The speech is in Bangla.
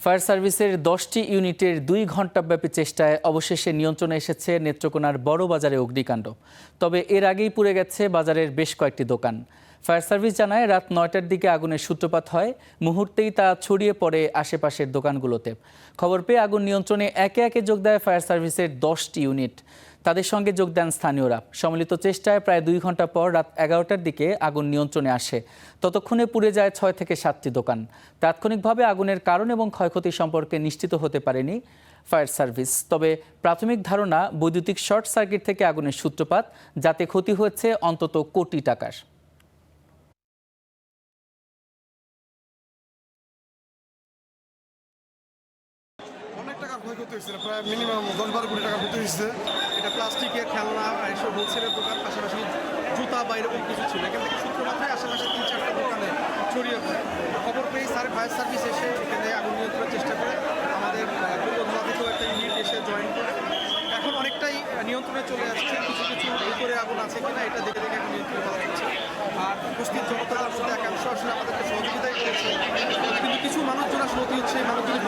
ফায়ার সার্ভিসের 10টি ইউনিটের 2 ঘণ্টাব্যাপী চেষ্টায় অবশেষে নিয়ন্ত্রণে এসেছে নেত্রকোনার বড় বাজারে অগ্নিকাণ্ড। তবে এর আগেই পুড়ে গেছে বাজারের বেশ কয়েকটি দোকান। ফায়ার সার্ভিস জানায় রাত 9টার দিকে আগুনের সূত্রপাত হয়, মুহূর্তেই তা ছড়িয়ে পড়ে আশেপাশের দোকানগুলোতে। খবর পেয়ে আগুন নিয়ন্ত্রণে একে একে যোগ দেয় ফায়ার সার্ভিসের 10টি ইউনিট। তাদের সঙ্গে যোগ দেন স্থানীয়রা। সম্মিলিত চেষ্টায় প্রায় 2 ঘণ্টা পর রাত 11টার দিকে আগুন নিয়ন্ত্রণে আসে। ততক্ষণে পুড়ে যায় 6 থেকে 7টি দোকান। তাৎক্ষণিকভাবে আগুনের কারণ এবং ক্ষয়ক্ষতি সম্পর্কে নিশ্চিত হতে পারেনি ফায়ার সার্ভিস। তবে প্রাথমিক ধারণা, বৈদ্যুতিক শর্ট সার্কিট থেকে আগুনের সূত্রপাত, যাতে ক্ষতি হয়েছে অন্তত কোটি টাকার। অনেক টাকা ক্ষয়ক্ষতি হয়েছে, প্রায় মিনিমাম 10-12 কোটি টাকা ক্ষতি হয়েছে। এটা প্লাস্টিকের খেলনা, এসব হোলসেলের দোকান, পাশাপাশি জুতা বা এরকম কিছু ছিল। এখান থেকে সূত্রপাত হয় আশেপাশে 3-4টা দোকানে ছড়িয়ে পড়ে। খবর পেয়ে ফায়ার সার্ভিস এসে এখানে আগুন নিয়ন্ত্রণের চেষ্টা করে। আমাদের পূর্বধলা থেকেও একটা ইউনিট এসে জয়েন করে। এখন অনেকটাই নিয়ন্ত্রণে চলে আসছে। কিছু কিছু উপরে আগুন আছে কিনা এটা দেখে দেখে এখন নিয়ন্ত্রণ করা হচ্ছে। আর উপস্থিত জনতার মধ্যে একাংশ আসলে আমাদেরকে সহযোগিতাই করছে, কিন্তু কিছু মানুষজন আসলে অতি হচ্ছে, মানুষজন